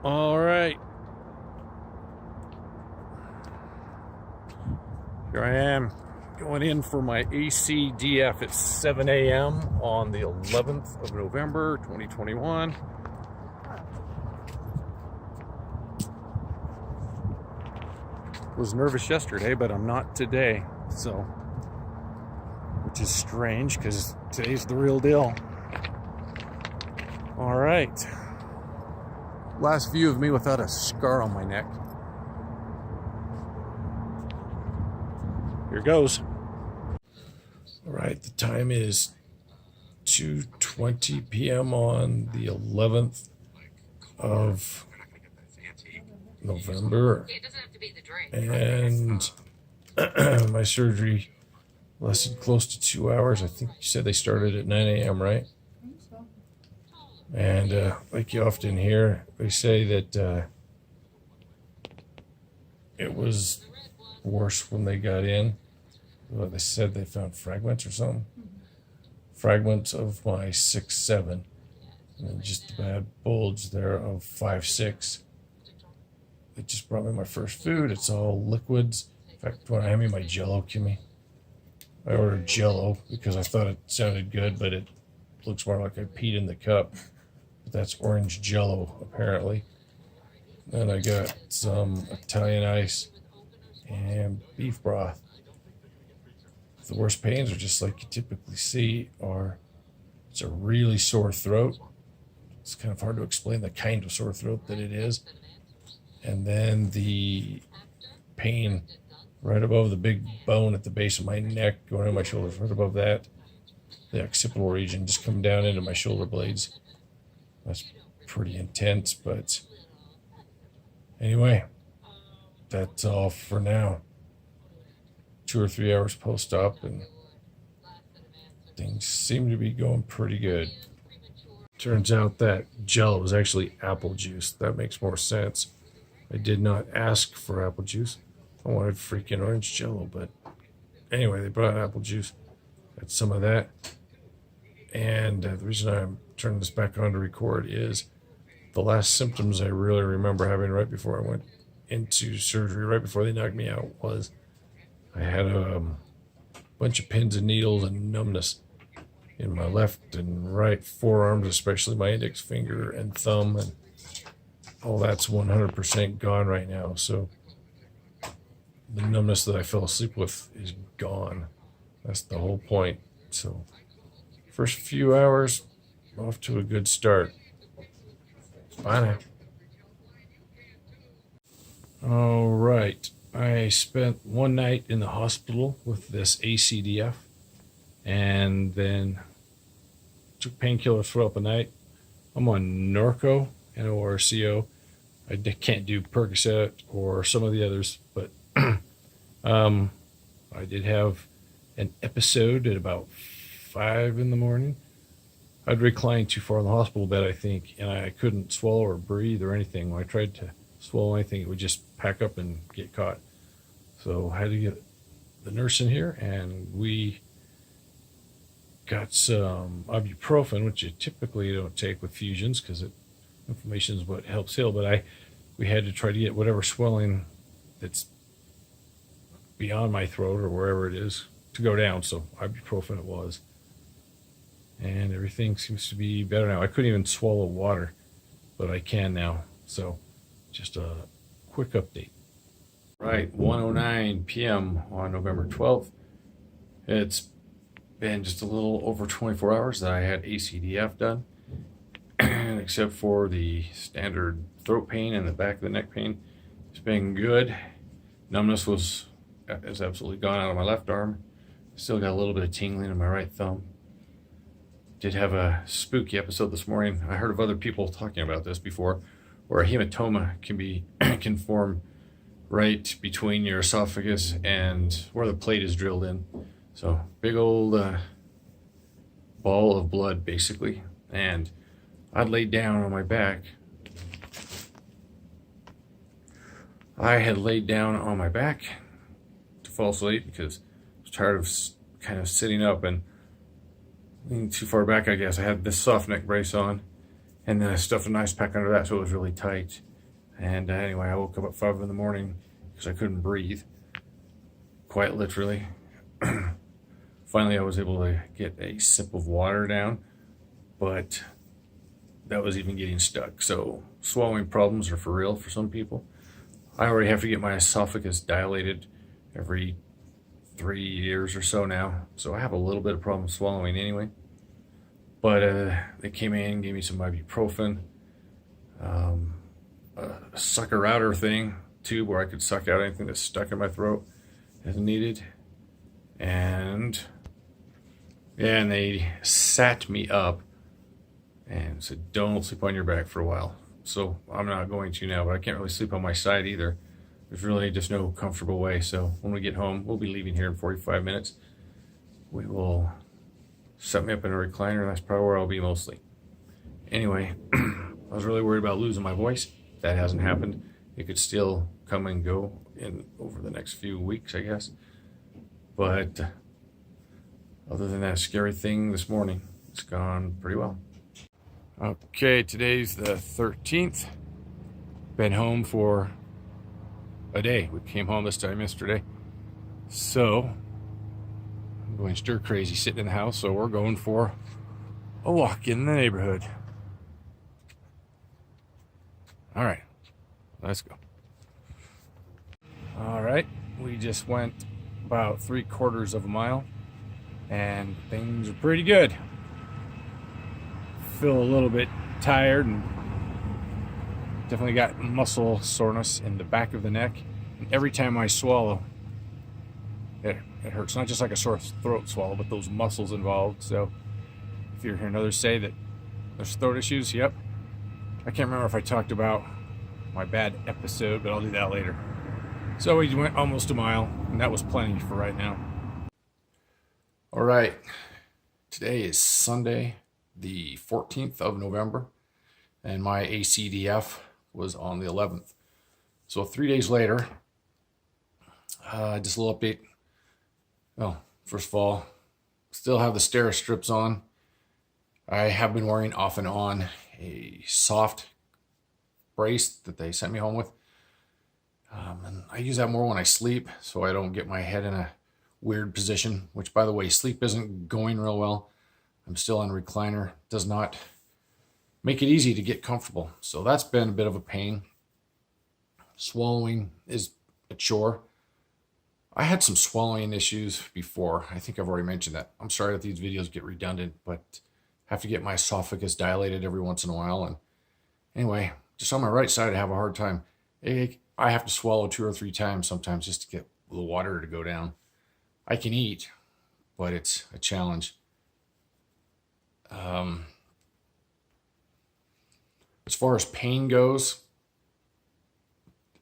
All right. Here I am going in for my ACDF at 7 a.m. on the 11th of November, 2021. Was nervous yesterday, but I'm not today. So, which is strange because today's the real deal. All right. Last view of me without a scar on my neck. Here goes. All right, the time is 2:20 p.m. on the 11th of November. And my surgery lasted close to 2 hours. I think you said they started at 9 a.m., right? And like you often hear, they say that it was worse when they got in. Well, they said they found fragments or something. Fragments of my 6'7", and just a bad bulge there of 5'6". They just brought me my first food. It's all liquids. In fact, when I had me my Jello, Kimmy, I ordered Jello because I thought it sounded good, but it looks more like I peed in the cup. But that's orange Jello, apparently. Then I got some Italian ice and beef broth. The worst pains are just like you typically see, or it's a really sore throat. It's kind of hard to explain the kind of sore throat that it is. And then the pain right above the big bone at the base of my neck, going into my shoulders, right above that, the occipital region, just come down into my shoulder blades. That's pretty intense, but anyway, that's all for now. 2 or 3 hours post-op, and things seem to be going pretty good. Turns out that Jello was actually apple juice. That makes more sense. I did not ask for apple juice. I wanted freaking orange Jello, but anyway, they brought apple juice. Had some of that. And the reason I'm turning this back on to record is the last symptoms I really remember having right before I went into surgery, right before they knocked me out, was I had a bunch of pins and needles and numbness in my left and right forearms, especially my index finger and thumb, and all that's 100% gone right now. So the numbness that I fell asleep with is gone. That's the whole point. So first few hours, off to a good start. Bye now. All right. I spent one night in the hospital with this ACDF, and then took painkillers throughout the night. I'm on Norco, Norco. I can't do Percocet or some of the others, but I did have an episode at about 5 in the morning. I'd reclined too far in the hospital bed, I think, and I couldn't swallow or breathe or anything. When I tried to swallow anything, it would just pack up and get caught. So I had to get the nurse in here, and we got some ibuprofen, which you typically don't take with fusions because inflammation is what helps heal. But we had to try to get whatever swelling that's beyond my throat or wherever it is to go down. So ibuprofen it was. And everything seems to be better now. I couldn't even swallow water, but I can now. So just a quick update. Right, 1:09 p.m. on November 12th. It's been just a little over 24 hours that I had ACDF done, except for the standard throat pain and the back of the neck pain. It's been good. Numbness is absolutely gone out of my left arm. Still got a little bit of tingling in my right thumb. Did have a spooky episode this morning. I heard of other people talking about this before, where a hematoma can form right between your esophagus and where the plate is drilled in. So big old ball of blood, basically. And I'd laid down on my back. I had laid down on my back to fall asleep because I was tired of kind of sitting up and leaning too far back, I guess. I had this soft neck brace on, and then I stuffed an ice pack under that, so it was really tight. And anyway, I woke up at 5 in the morning because I couldn't breathe, quite literally. Finally, I was able to get a sip of water down, but that was even getting stuck. So swallowing problems are for real for some people. I already have to get my esophagus dilated every 3 years or so now, so I have a little bit of problem swallowing anyway. But they came in, gave me some ibuprofen, a sucker outer thing, tube where I could suck out anything that's stuck in my throat as needed. And yeah, and they sat me up and said, don't sleep on your back for a while. So I'm not going to now, but I can't really sleep on my side either. There's really just no comfortable way. So when we get home, we'll be leaving here in 45 minutes. We will set me up in a recliner, and that's probably where I'll be mostly. Anyway, I was really worried about losing my voice. That hasn't happened. It could still come and go in over the next few weeks, I guess. But other than that scary thing this morning, it's gone pretty well. Okay, today's the 13th. Been home for a day. We came home this time yesterday. So I'm going stir crazy sitting in the house, so we're going for a walk in the neighborhood. All right, let's go. All right, we just went about 3/4 of a mile and things are pretty good. Feel a little bit tired and definitely got muscle soreness in the back of the neck. And every time I swallow, it hurts. Not just like a sore throat swallow, but those muscles involved. So if you're hearing others say that there's throat issues, yep. I can't remember if I talked about my bad episode, but I'll do that later. So we went almost a mile, and that was plenty for right now. All right, today is Sunday, the 14th of November, and my ACDF was on the 11th. So 3 days later, just a little update. Well, first of all, still have the Stera strips on. I have been wearing off and on a soft brace that they sent me home with. And I use that more when I sleep so I don't get my head in a weird position, which, by the way, sleep isn't going real well. I'm still in a recliner. Does not make it easy to get comfortable. So that's been a bit of a pain. Swallowing is a chore. I had some swallowing issues before. I think I've already mentioned that. I'm sorry if these videos get redundant, but I have to get my esophagus dilated every once in a while. And anyway, just on my right side, I have a hard time. I have to swallow 2 or 3 times sometimes just to get the water to go down. I can eat, but it's a challenge. As far as pain goes,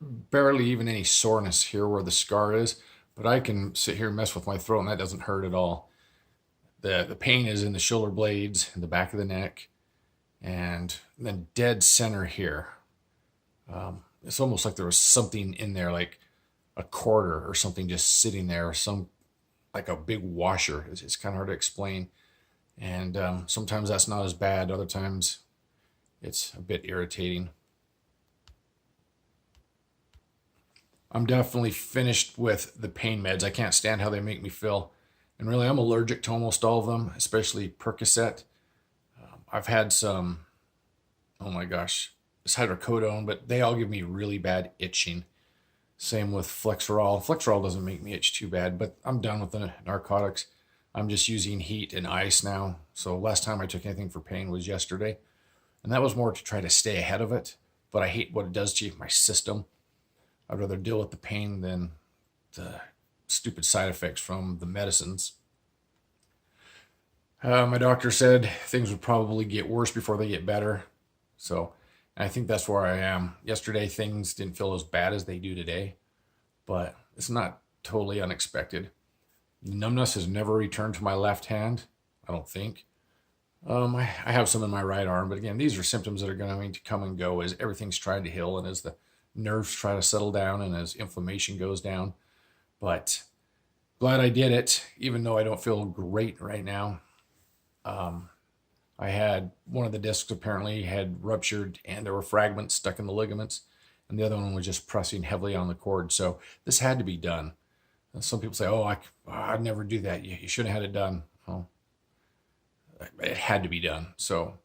barely even any soreness here where the scar is, but I can sit here and mess with my throat and that doesn't hurt at all. The pain is in the shoulder blades, in the back of the neck, and then dead center here. It's almost like there was something in there, like a quarter or something just sitting there, like a big washer. It's kind of hard to explain. And sometimes that's not as bad. Other times it's a bit irritating. I'm definitely finished with the pain meds. I can't stand how they make me feel. And really, I'm allergic to almost all of them, especially Percocet. I've had some, oh my gosh, it's hydrocodone, but they all give me really bad itching. Same with Flexerol. Flexerol doesn't make me itch too bad, but I'm done with the narcotics. I'm just using heat and ice now. So last time I took anything for pain was yesterday. And that was more to try to stay ahead of it. But I hate what it does to my system. I'd rather deal with the pain than the stupid side effects from the medicines. My doctor said things would probably get worse before they get better. So I think that's where I am. Yesterday, things didn't feel as bad as they do today, but it's not totally unexpected. The numbness has never returned to my left hand, I don't think. I have some in my right arm, but again, these are symptoms that are going to come and go as everything's trying to heal and as the nerves try to settle down and as inflammation goes down. But glad I did it, even though I don't feel great right now. I had one of the discs apparently had ruptured and there were fragments stuck in the ligaments. and the other one was just pressing heavily on the cord. So this had to be done. And some people say, "Oh, I'd never do that. You shouldn't have had it done." Well, it had to be done. So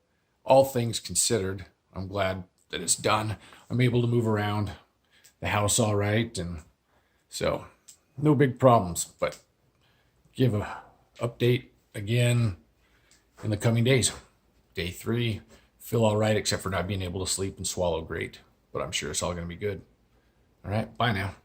all things considered, I'm glad that it's done. I'm able to move around the house all right, and so no big problems. But give a update again in the coming days. Day 3, feel all right except for not being able to sleep and swallow great, but I'm sure it's all going to be good. All right, bye now.